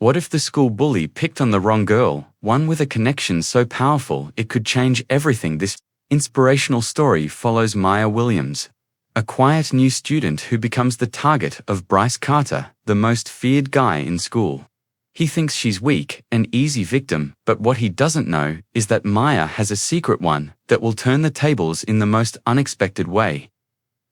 What if the school bully picked on the wrong girl, one with a connection so powerful it could change everything? This inspirational story follows Maya Williams, a quiet new student who becomes the target of Bryce Carter, the most feared guy in school. He thinks she's weak, an easy victim, but what he doesn't know is that Maya has a secret one that will turn the tables in the most unexpected way.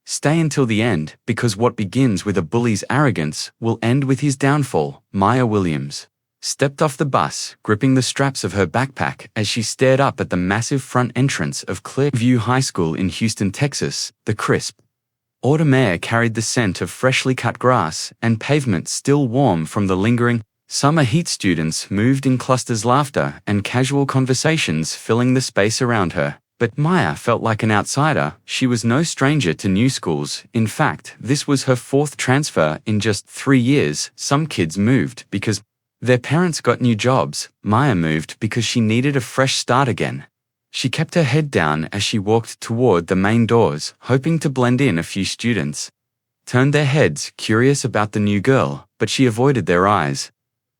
Stay until the end, because what begins with a bully's arrogance will end with his downfall. Maya Williams stepped off the bus, gripping the straps of her backpack as she stared up at the massive front entrance of Clearview High School in Houston, Texas. The crisp autumn air carried the scent of freshly cut grass and pavement still warm from the lingering summer heat. Students moved in clusters, laughter and casual conversations filling the space around her. But Maya felt like an outsider. She was no stranger to new schools. In fact, this was her fourth transfer in just 3 years. Some kids moved because their parents got new jobs. Maya moved because she needed a fresh start again. She kept her head down as she walked toward the main doors, hoping to blend in. A few students turned their heads, curious about the new girl, but she avoided their eyes.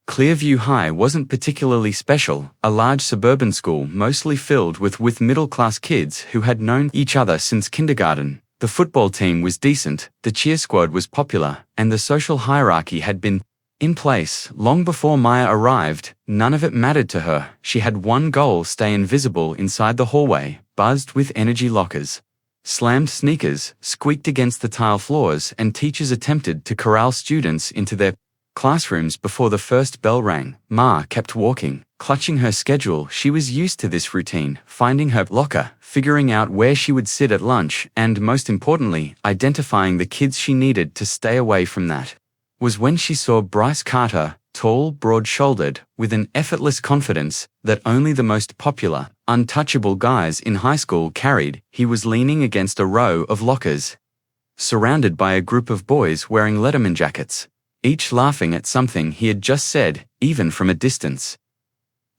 Clearview High wasn't particularly special, a large suburban school mostly filled with middle-class kids who had known each other since kindergarten. The football team was decent, the cheer squad was popular, and the social hierarchy had been in place long before Maya arrived. None of it mattered to her. She had one goal: stay invisible inside the hallway, buzzed with energy. Lockers slammed, sneakers squeaked against the tile floors, and teachers attempted to corral students into their classrooms before the first bell rang. Ma kept walking, clutching her schedule. She was used to this routine, finding her locker, figuring out where she would sit at lunch, and most importantly, identifying the kids she needed to stay away from. That was when she saw Bryce Carter, tall, broad-shouldered, with an effortless confidence that only the most popular, untouchable guys in high school carried. He was leaning against a row of lockers, surrounded by a group of boys wearing Letterman jackets, each laughing at something he had just said, even from a distance.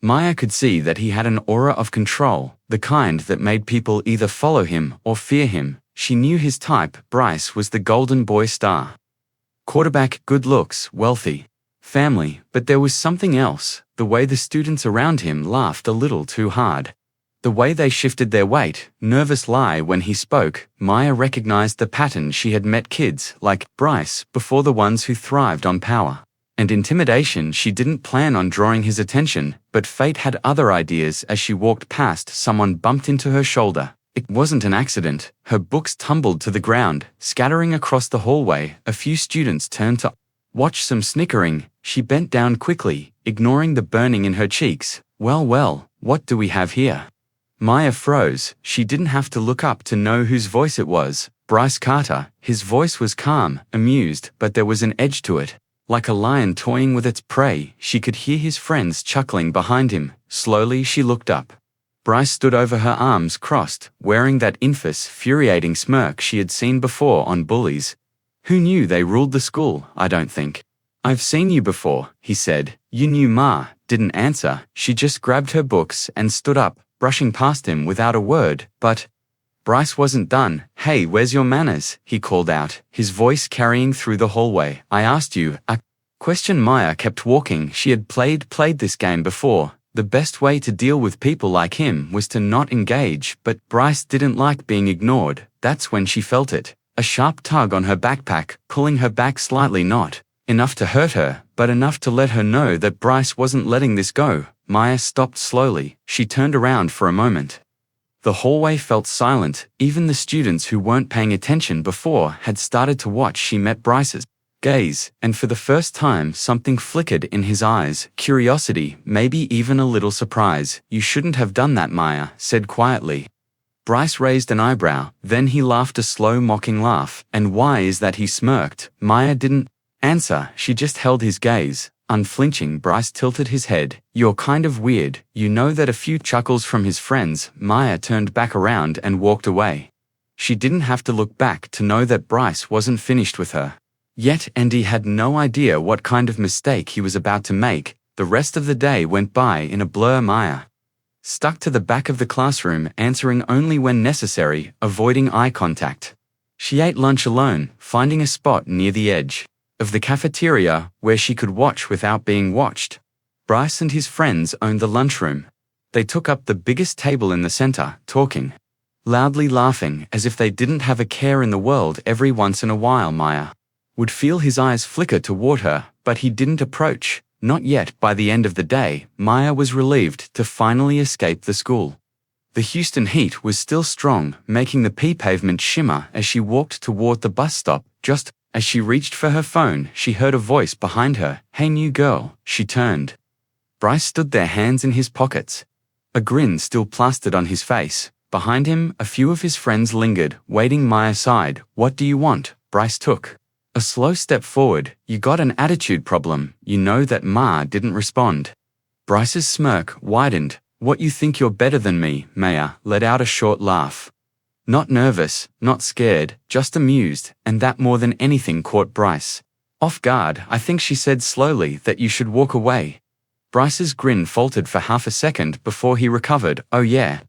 Maya could see that he had an aura of control, the kind that made people either follow him or fear him. She knew his type. Bryce was the golden boy star. Quarterback, good looks, wealthy, family, but there was something else: the way the students around him laughed a little too hard. The way they shifted their weight, nervous lie when he spoke. Maya recognized the pattern. She had met kids like Bryce before, the ones who thrived on power and intimidation. She didn't plan on drawing his attention, but fate had other ideas. As she walked past, someone bumped into her shoulder. It wasn't an accident. Her books tumbled to the ground, scattering across the hallway. A few students turned to watch, some snickering. She bent down quickly, ignoring the burning in her cheeks. Well, what do we have here? Maya froze. She didn't have to look up to know whose voice it was. Bryce Carter. His voice was calm, amused, but there was an edge to it. Like a lion toying with its prey. She could hear his friends chuckling behind him. Slowly she looked up. Bryce stood over her, arms crossed, wearing that infuriating smirk she had seen before on bullies who knew they ruled the school. I don't think I've seen you before, he said. You knew. Ma didn't answer. She just grabbed her books and stood up, brushing past him without a word. But Bryce wasn't done. Hey, where's your manners? He called out, his voice carrying through the hallway. I asked you a question. Maya kept walking. She had played this game before. The best way to deal with people like him was to not engage, but Bryce didn't like being ignored. That's when she felt it. A sharp tug on her backpack, pulling her back slightly, not enough to hurt her, but enough to let her know that Bryce wasn't letting this go. Maya stopped slowly. She turned around for a moment. The hallway felt silent. Even the students who weren't paying attention before had started to watch. She met Bryce's gaze, and for the first time something flickered in his eyes. Curiosity, maybe even a little surprise. You shouldn't have done that, Maya said quietly. Bryce raised an eyebrow, then he laughed a slow, mocking laugh. And why is that? He smirked. Maya didn't answer. She just held his gaze. Unflinching, Bryce tilted his head. You're kind of weird. You know that? A few chuckles from his friends. Maya turned back around and walked away. She didn't have to look back to know that Bryce wasn't finished with her yet, and he had no idea what kind of mistake he was about to make. The rest of the day went by in a blur. Maya stuck to the back of the classroom, answering only when necessary, avoiding eye contact. She ate lunch alone, finding a spot near the edge of the cafeteria, where she could watch without being watched. Bryce and his friends owned the lunchroom. They took up the biggest table in the center, talking, loudly laughing as if they didn't have a care in the world. Every once in a while Maya would feel his eyes flicker toward her, but he didn't approach. Not yet. By the end of the day, Maya was relieved to finally escape the school. The Houston heat was still strong, making the pavement shimmer as she walked toward the bus stop. Just as she reached for her phone, she heard a voice behind her. "Hey, new girl." She turned. Bryce stood there, hands in his pockets, a grin still plastered on his face. Behind him, a few of his friends lingered, waiting. Maya sighed. "What do you want?" Bryce took a slow step forward. "You got an attitude problem, you know that." Ma didn't respond. Bryce's smirk widened. "What, you think you're better than me?" Maya let out a short laugh. Not nervous, not scared, just amused, and that more than anything caught Bryce off guard. "I think," she said slowly, "that you should walk away." Bryce's grin faltered for half a second before he recovered. "Oh yeah."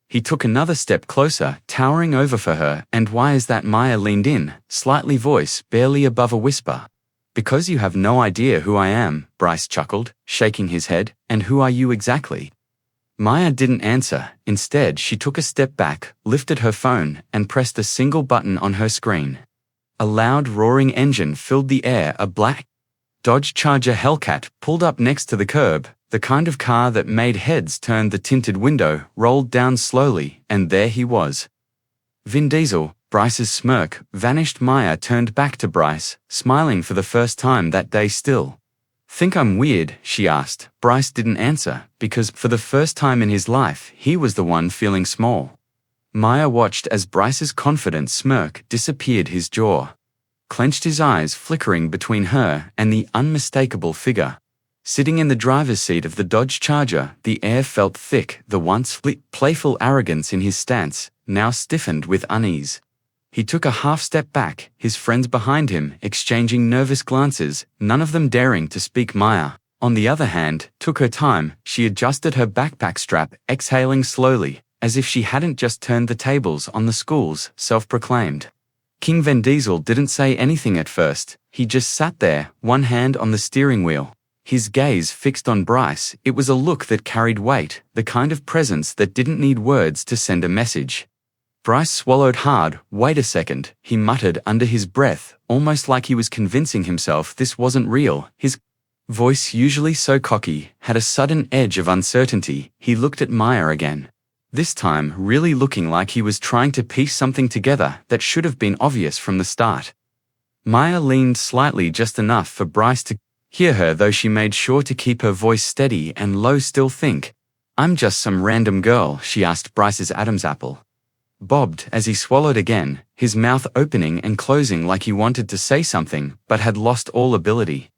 He took another step closer, towering over for her. "And why is that?" Maya leaned in, slightly, voice barely above a whisper. "Because you have no idea who I am," Bryce chuckled, shaking his head. "And who are you exactly?" Maya didn't answer. Instead, she took a step back, lifted her phone, and pressed a single button on her screen. A loud roaring engine filled the air. A black Dodge Charger Hellcat pulled up next to the curb, the kind of car that made heads turn. The tinted window rolled down slowly, and there he was. Vin Diesel. Bryce's smirk vanished. Maya turned back to Bryce, smiling for the first time that day. "Still think I'm weird?" she asked. Bryce didn't answer, because for the first time in his life, he was the one feeling small. Maya watched as Bryce's confident smirk disappeared. His jaw clenched, his eyes flickering between her and the unmistakable figure sitting in the driver's seat of the Dodge Charger. The air felt thick. The once playful arrogance in his stance now stiffened with unease. He took a half step back, his friends behind him exchanging nervous glances, none of them daring to speak. Maya, on the other hand, took her time. She adjusted her backpack strap, exhaling slowly, as if she hadn't just turned the tables on the school's self-proclaimed King. Vin Diesel didn't say anything at first. He just sat there, one hand on the steering wheel, his gaze fixed on Bryce. It was a look that carried weight, the kind of presence that didn't need words to send a message. Bryce swallowed hard. "Wait a second," he muttered under his breath, almost like he was convincing himself this wasn't real. His voice, usually so cocky, had a sudden edge of uncertainty. He looked at Maya again, this time really looking like he was trying to piece something together that should have been obvious from the start. Maya leaned slightly, just enough for Bryce to hear her, though she made sure to keep her voice steady and low. "Still think I'm just some random girl?" she asked. Bryce's Adam's apple bobbed as he swallowed again, his mouth opening and closing like he wanted to say something but had lost all ability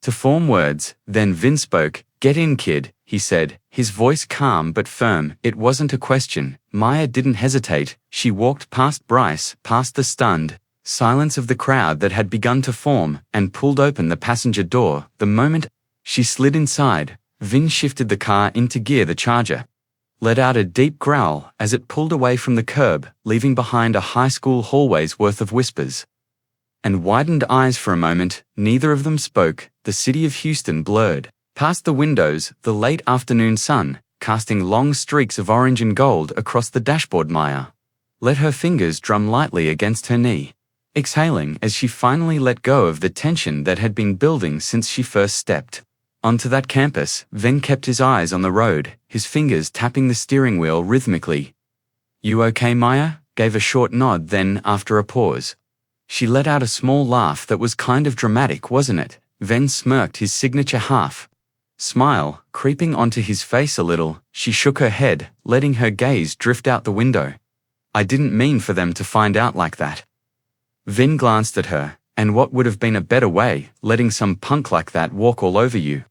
to form words. Then Vin spoke. "Get in, kid," he said, his voice calm but firm. It wasn't a question. Maya didn't hesitate. She walked past Bryce, past the stunned silence of the crowd that had begun to form, and pulled open the passenger door. The moment she slid inside, Vin shifted the car into gear. The Charger let out a deep growl as it pulled away from the curb, leaving behind a high school hallway's worth of whispers and widened eyes. For a moment, neither of them spoke. The city of Houston blurred past the windows, the late afternoon sun casting long streaks of orange and gold across the dashboard. Maya let her fingers drum lightly against her knee, exhaling as she finally let go of the tension that had been building since she first stepped onto that campus. Vin kept his eyes on the road, his fingers tapping the steering wheel rhythmically. "You okay?" Maya gave a short nod, then, after a pause, she let out a small laugh that was kind of dramatic, wasn't it? Vin smirked, his signature half smile creeping onto his face a little. She shook her head, letting her gaze drift out the window. "I didn't mean for them to find out like that." Vin glanced at her. "And what would have been a better way, letting some punk like that walk all over you?"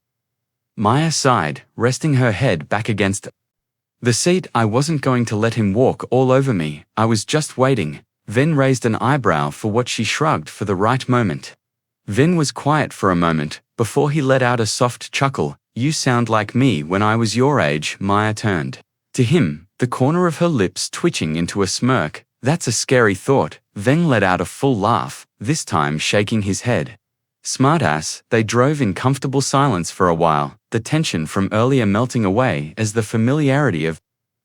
Maya sighed, resting her head back against the seat. "I wasn't going to let him walk all over me. I was just waiting." Vin raised an eyebrow for what she shrugged for the right moment. Vin was quiet for a moment, before he let out a soft chuckle. "You sound like me when I was your age." Maya turned to him, the corner of her lips twitching into a smirk. "That's a scary thought." Vin let out a full laugh, this time shaking his head. Smartass, they drove in comfortable silence for a while, the tension from earlier melting away as the familiarity of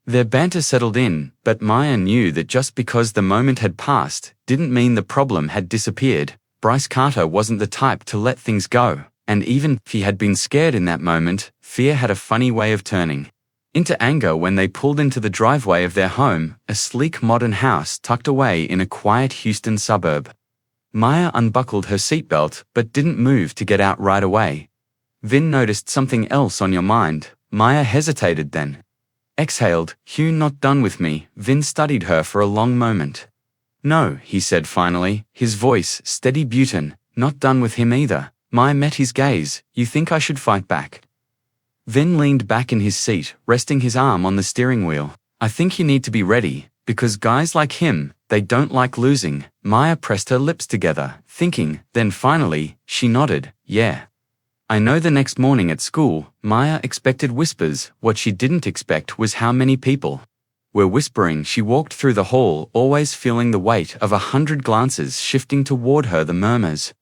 their banter settled in, but Maya knew that just because the moment had passed, didn't mean the problem had disappeared. Bryce Carter wasn't the type to let things go, and even if he had been scared in that moment, fear had a funny way of turning into anger when they pulled into the driveway of their home, a sleek modern house tucked away in a quiet Houston suburb. Maya unbuckled her seatbelt but didn't move to get out right away. Vin noticed something else on your mind. Maya hesitated then exhaled. "You not done with me?" Vin studied her for a long moment. "No," he said finally, his voice steady Butin. "Not done with him either." Maya met his gaze. "You think I should fight back?" Vin leaned back in his seat, resting his arm on the steering wheel. "I think you need to be ready, because guys like him, they don't like losing." Maya pressed her lips together, thinking, then finally, she nodded, "Yeah. I know." The next morning at school, Maya expected whispers. What she didn't expect was how many people were whispering. She walked through the hall, always feeling the weight of 100 glances shifting toward her, the murmurs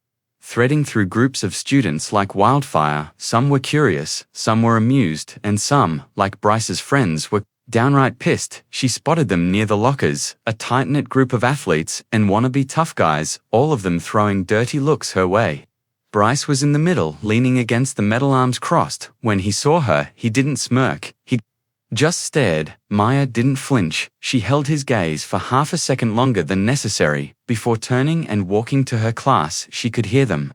threading through groups of students like wildfire. Some were curious, some were amused, and some, like Bryce's friends, were downright pissed. She spotted them near the lockers, a tight-knit group of athletes and wannabe tough guys, all of them throwing dirty looks her way. Bryce was in the middle, leaning against the metal, arms crossed. When he saw her, he didn't smirk. He just stared. Maya didn't flinch. She held his gaze for half a second longer than necessary, before turning and walking to her class. She could hear them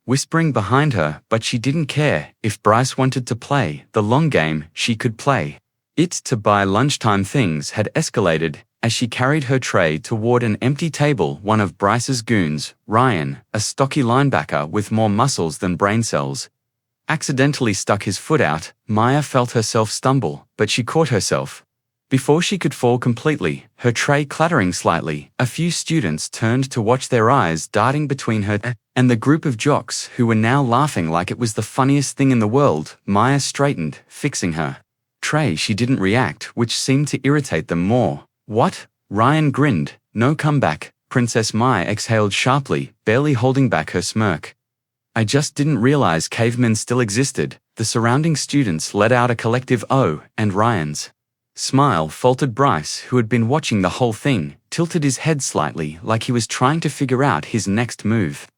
whispering behind her, but she didn't care. If Bryce wanted to play the long game, she could play it. To buy lunchtime things had escalated. As she carried her tray toward an empty table, one of Bryce's goons, Ryan, a stocky linebacker with more muscles than brain cells, accidentally stuck his foot out. Maya felt herself stumble, but she caught herself before she could fall completely, her tray clattering slightly. A few students turned to watch, their eyes darting between her and the group of jocks who were now laughing like it was the funniest thing in the world. Maya straightened, fixing her tray. She didn't react, which seemed to irritate them more. "What?" Ryan grinned. "No comeback." Princess Maya exhaled sharply, barely holding back her smirk. "I just didn't realize cavemen still existed." The surrounding students let out a collective "oh," and Ryan's smile faltered. Bryce, who had been watching the whole thing, tilted his head slightly like he was trying to figure out his next move.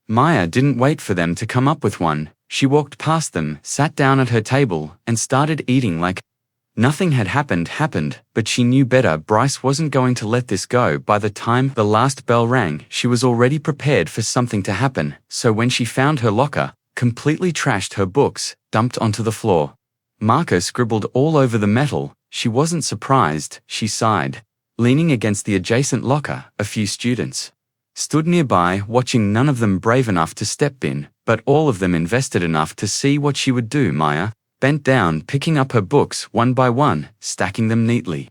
Maya didn't wait for them to come up with one. She walked past them, sat down at her table, and started eating like nothing had happened, but she knew better. Bryce wasn't going to let this go. By the time the last bell rang, she was already prepared for something to happen. So when she found her locker, completely trashed, her books dumped onto the floor, marker scribbled all over the metal, she wasn't surprised. She sighed. Leaning against the adjacent locker, a few students stood nearby, watching. None of them brave enough to step in, but all of them invested enough to see what she would do. Maya bent down, picking up her books one by one, stacking them neatly.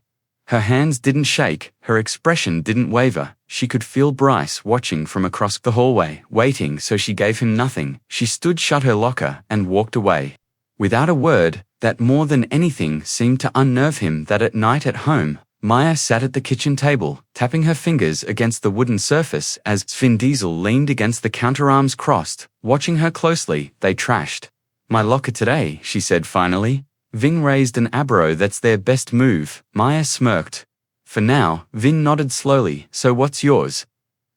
Her hands didn't shake, her expression didn't waver. She could feel Bryce watching from across the hallway, waiting, so she gave him nothing. She stood, shut her locker, and walked away without a word. That more than anything seemed to unnerve him. That at night at home, Maya sat at the kitchen table, tapping her fingers against the wooden surface as Vin Diesel leaned against the counter, arms crossed, watching her closely. "They trashed my locker today," she said finally. Vin raised an eyebrow. "That's their best move." Maya smirked. "For now." Vin nodded slowly. "So what's yours?"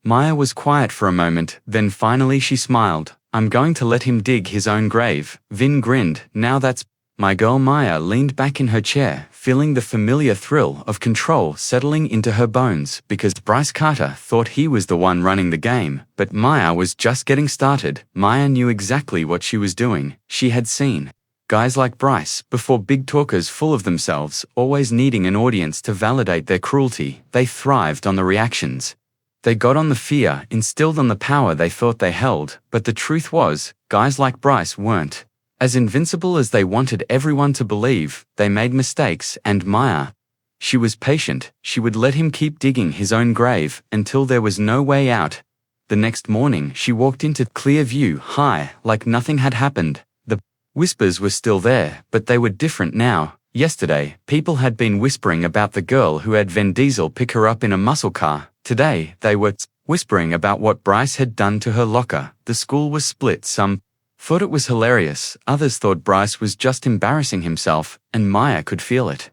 Maya was quiet for a moment, then finally she smiled. "I'm going to let him dig his own grave." Vin grinned. "Now that's my girl." Maya leaned back in her chair, feeling the familiar thrill of control settling into her bones, because Bryce Carter thought he was the one running the game, but Maya was just getting started. Maya knew exactly what she was doing. She had seen guys like Bryce before, big talkers full of themselves, always needing an audience to validate their cruelty. They thrived on the reactions. They got on the fear, instilled on the power they thought they held, but the truth was, guys like Bryce weren't as invincible as they wanted everyone to believe. They made mistakes, and Maya, she was patient. She would let him keep digging his own grave until there was no way out. The next morning, she walked into Clearview High like nothing had happened. The whispers were still there, but they were different now. Yesterday, people had been whispering about the girl who had Vin Diesel pick her up in a muscle car. Today, they were whispering about what Bryce had done to her locker. The school was split. Some thought it was hilarious, others thought Bryce was just embarrassing himself, and Maya could feel it.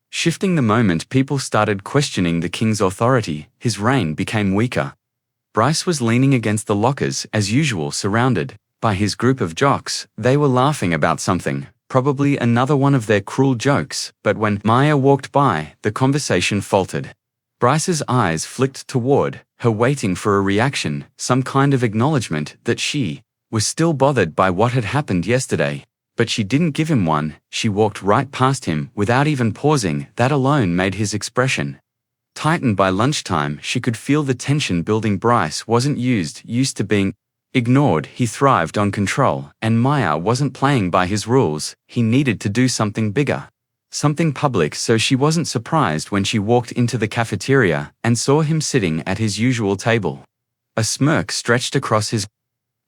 Shifting the moment people started questioning the king's authority, his reign became weaker. Bryce was leaning against the lockers, as usual, surrounded by his group of jocks. They were laughing about something, probably another one of their cruel jokes, but when Maya walked by, the conversation faltered. Bryce's eyes flicked toward her, waiting for a reaction, some kind of acknowledgement that she was still bothered by what had happened yesterday. But she didn't give him one. She walked right past him without even pausing. That alone made his expression tighten. By lunchtime, she could feel the tension building. Bryce wasn't used to being ignored. He thrived on control, and Maya wasn't playing by his rules. He needed to do something bigger, something public, so she wasn't surprised when she walked into the cafeteria and saw him sitting at his usual table. A smirk stretched across his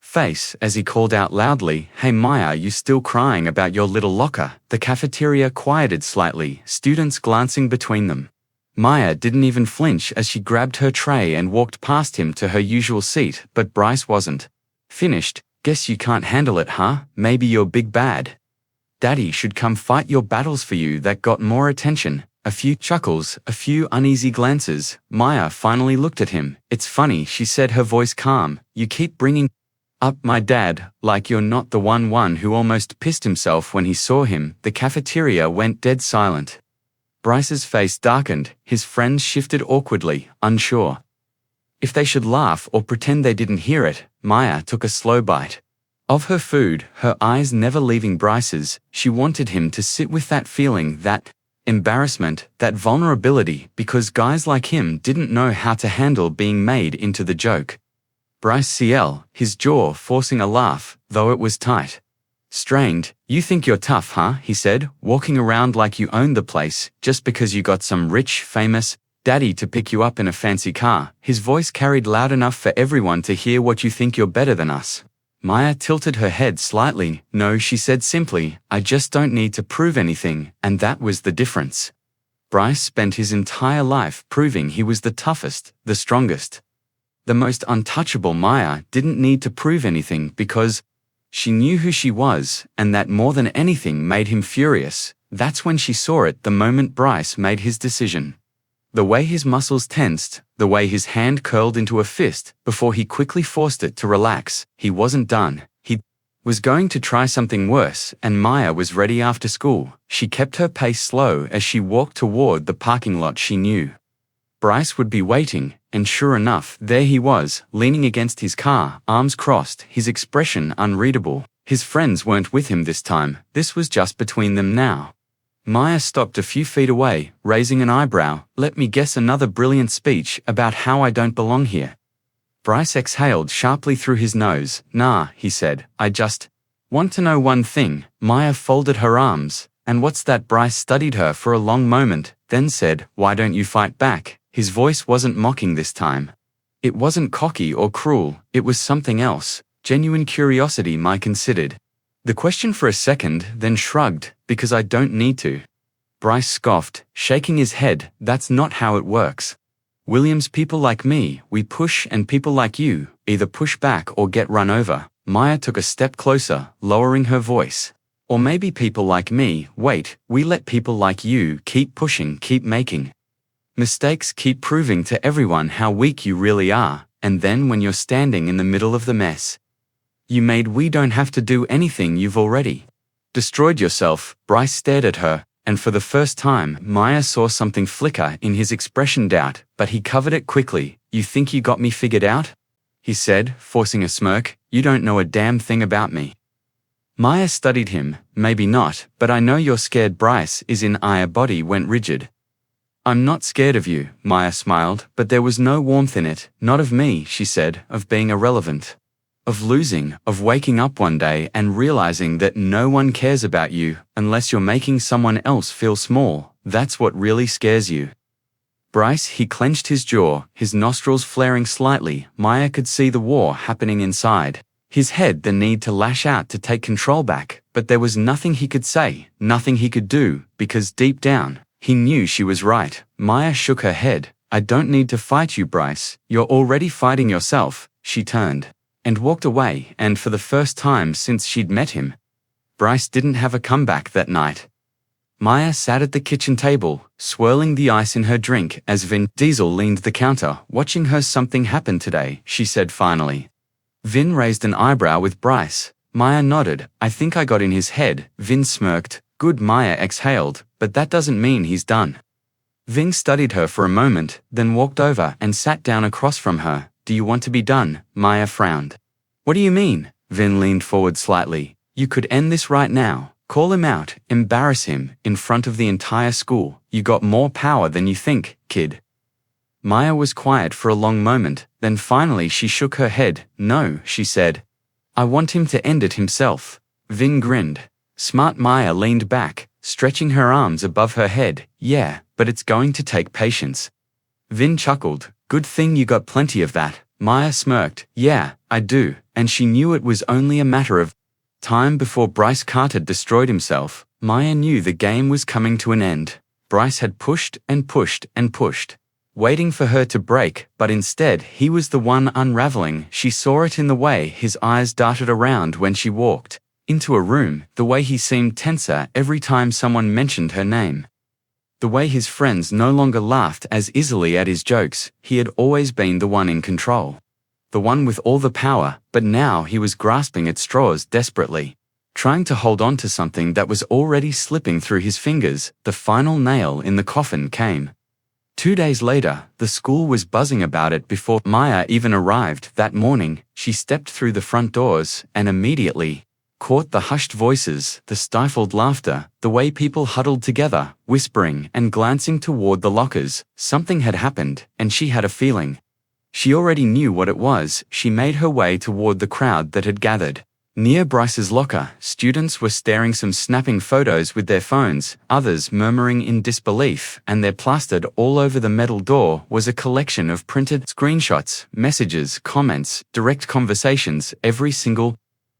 face as he called out loudly, "Hey Maya, you still crying about your little locker?" The cafeteria quieted slightly, students glancing between them. Maya didn't even flinch as she grabbed her tray and walked past him to her usual seat, but Bryce wasn't finished. "Guess you can't handle it, huh? Maybe you're big bad. Daddy should come fight your battles for you." That got more attention. A few chuckles, a few uneasy glances. Maya finally looked at him. "It's funny," she said, her voice calm. "You keep bringing up my dad, like you're not the one who almost pissed himself when he saw him." The cafeteria went dead silent. Bryce's face darkened, his friends shifted awkwardly, unsure if they should laugh or pretend they didn't hear it. Maya took a slow bite of her food, her eyes never leaving Bryce's. She wanted him to sit with that feeling, that embarrassment, that vulnerability, because guys like him didn't know how to handle being made into the joke. Bryce CL, his jaw forcing a laugh, though it was tight. Strained. "You think you're tough, huh?" he said, "walking around like you own the place, just because you got some rich, famous daddy to pick you up in a fancy car." His voice carried loud enough for everyone to hear. "What, you think you're better than us?" Maya tilted her head slightly. "No," she said simply, "I just don't need to prove anything," and that was the difference. Bryce spent his entire life proving he was the toughest, the strongest, the most untouchable. Maya didn't need to prove anything because she knew who she was, and that more than anything made him furious. That's when she saw it, the moment Bryce made his decision. The way his muscles tensed, the way his hand curled into a fist before he quickly forced it to relax. He wasn't done. He was going to try something worse, and Maya was ready. After school, she kept her pace slow as she walked toward the parking lot. She knew Bryce would be waiting, and sure enough, there he was, leaning against his car, arms crossed, his expression unreadable. His friends weren't with him this time. This was just between them now. Maya stopped a few feet away, raising an eyebrow. "Let me guess, another brilliant speech about how I don't belong here." Bryce exhaled sharply through his nose. "Nah," he said, "I just want to know one thing." Maya folded her arms. "And what's that?" Bryce studied her for a long moment, then said, "Why don't you fight back?" His voice wasn't mocking this time. It wasn't cocky or cruel, it was something else. Genuine curiosity. Maya considered the question for a second, then shrugged. "Because I don't need to." Bryce scoffed, shaking his head. "That's not how it works. Williams, people like me, we push, and people like you either push back or get run over." Maya took a step closer, lowering her voice. "Or maybe people like me, wait, we let people like you keep pushing, keep making mistakes, keep proving to everyone how weak you really are, and then when you're standing in the middle of the mess you made, we don't have to do anything. You've already destroyed yourself." Bryce stared at her, and for the first time, Maya saw something flicker in his expression, doubt, but he covered it quickly. "You think you got me figured out?" he said, forcing a smirk. "You don't know a damn thing about me." Maya studied him. "Maybe not, but I know you're scared." Bryce is in her body went rigid. "I'm not scared of you," Maya smiled, but there was no warmth in it. "Not of me," she said, "of being irrelevant, of losing, of waking up one day and realizing that no one cares about you unless you're making someone else feel small. That's what really scares you." Bryce, he clenched his jaw, his nostrils flaring slightly. Maya could see the war happening inside His head the need to lash out to take control back, but there was nothing he could say, nothing he could do, because deep down, he knew she was right. Maya shook her head. I don't need to fight you, Bryce. You're already fighting yourself. She turned and walked away, and for the first time since she'd met him, Bryce didn't have a comeback that night. Maya sat at the kitchen table, swirling the ice in her drink as Vin Diesel leaned the counter, watching her. Something happened today, she said finally. Vin raised an eyebrow with Bryce. Maya nodded. I think I got in his head. Vin smirked. Good, Maya exhaled, but that doesn't mean he's done. Vin studied her for a moment, then walked over and sat down across from her. Do you want to be done? Maya frowned. What do you mean? Vin leaned forward slightly. You could end this right now. Call him out, embarrass him, in front of the entire school. You got more power than you think, kid. Maya was quiet for a long moment, then finally she shook her head. No, she said. I want him to end it himself. Vin grinned. Smart. Maya leaned back, stretching her arms above her head. Yeah, but it's going to take patience. Vin chuckled. Good thing you got plenty of that. Maya smirked. Yeah, I do, and she knew it was only a matter of time before Bryce Carter destroyed himself. Maya knew the game was coming to an end. Bryce had pushed and pushed and pushed, waiting for her to break, but instead he was the one unraveling. She saw it in the way his eyes darted around when she walked into a room, the way he seemed tenser every time someone mentioned her name, the way his friends no longer laughed as easily at his jokes. He had always been the one in control, the one with all the power, but now he was grasping at straws desperately, trying to hold on to something that was already slipping through his fingers. The final nail in the coffin came. 2 days later, the school was buzzing about it. Before Maya even arrived that morning, she stepped through the front doors and immediately caught the hushed voices, the stifled laughter, the way people huddled together, whispering and glancing toward the lockers. Something had happened, and she had a feeling. She already knew what it was. She made her way toward the crowd that had gathered near Bryce's locker. Students were staring, some snapping photos with their phones, others murmuring in disbelief, and there plastered all over the metal door was a collection of printed screenshots, messages, comments, direct conversations, every single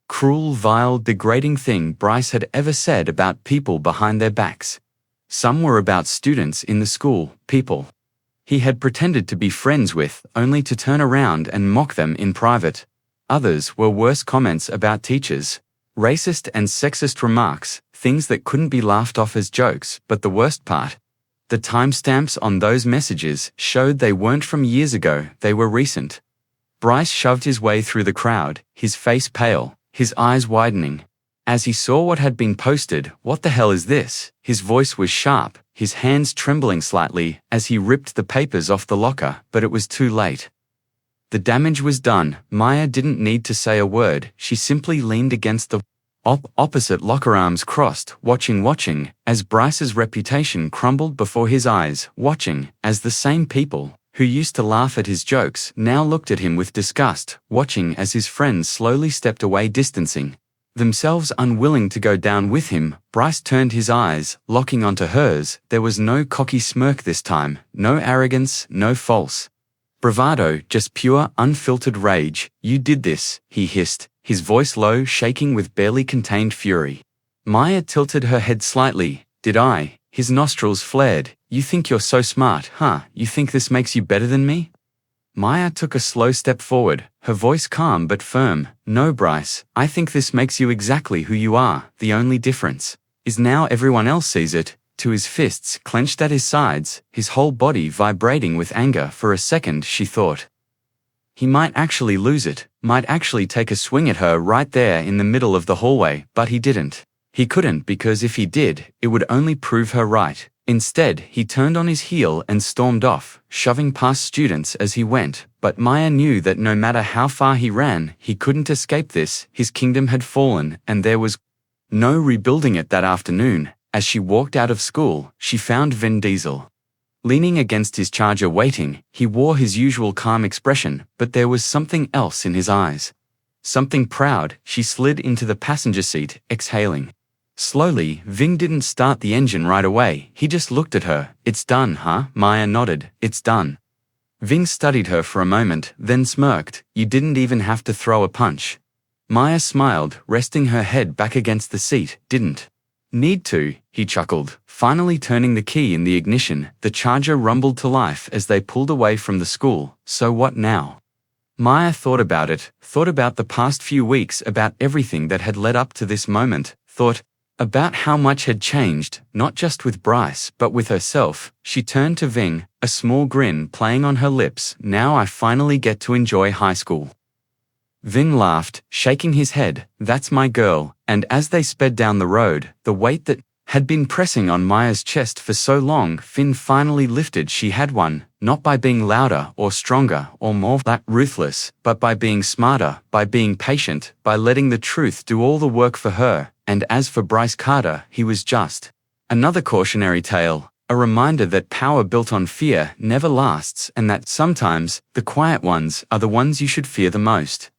cruel, vile, degrading thing Bryce had ever said about people behind their backs. Some were about students in the school, people he had pretended to be friends with, only to turn around and mock them in private. Others were worse comments about teachers, racist and sexist remarks, things that couldn't be laughed off as jokes. But the worst part, the timestamps on those messages showed they weren't from years ago, they were recent. Bryce shoved his way through the crowd, his face pale, his eyes widening, as he saw what had been posted. What the hell is this? His voice was sharp, his hands trembling slightly as he ripped the papers off the locker, but it was too late. The damage was done. Maya didn't need to say a word. She simply leaned against the opposite locker, arms crossed, watching, as Bryce's reputation crumbled before his eyes, watching, as the same people who used to laugh at his jokes now looked at him with disgust, watching as his friends slowly stepped away, distancing themselves, unwilling to go down with him. Bryce turned his eyes, locking onto hers. There was no cocky smirk this time, no arrogance, no false bravado, just pure, unfiltered rage. You did this, he hissed, his voice low, shaking with barely contained fury. Maya tilted her head slightly. Did I? His nostrils flared. You think you're so smart, huh? You think this makes you better than me? Maya took a slow step forward, her voice calm but firm. No, Bryce, I think this makes you exactly who you are. The only difference is now everyone else sees it. To his fists clenched at his sides, his whole body vibrating with anger. For a second she thought he might actually lose it, might actually take a swing at her right there in the middle of the hallway, but he didn't. He couldn't, because if he did, it would only prove her right. Instead, he turned on his heel and stormed off, shoving past students as he went. But Maya knew that no matter how far he ran, he couldn't escape this. His kingdom had fallen, and there was no rebuilding it. That afternoon, as she walked out of school, she found Vin Diesel leaning against his charger waiting. He wore his usual calm expression, but there was something else in his eyes. Something proud. She slid into the passenger seat, exhaling slowly. Vin didn't start the engine right away. He just looked at her. It's done, huh? Maya nodded. It's done. Vin studied her for a moment, then smirked. You didn't even have to throw a punch. Maya smiled, resting her head back against the seat. Didn't need to, he chuckled, finally turning the key in the ignition. The charger rumbled to life as they pulled away from the school. So what now? Maya thought about it, thought about the past few weeks, about everything that had led up to this moment, thought about how much had changed, not just with Bryce, but with herself. She turned to Ving, a small grin playing on her lips. Now I finally get to enjoy high school. Ving laughed, shaking his head. That's my girl. And as they sped down the road, the weight that had been pressing on Maya's chest for so long, Finn finally lifted. She had won, not by being louder or stronger or more ruthless, but by being smarter, by being patient, by letting the truth do all the work for her. And as for Bryce Carter, he was just another cautionary tale, a reminder that power built on fear never lasts, and that sometimes the quiet ones are the ones you should fear the most.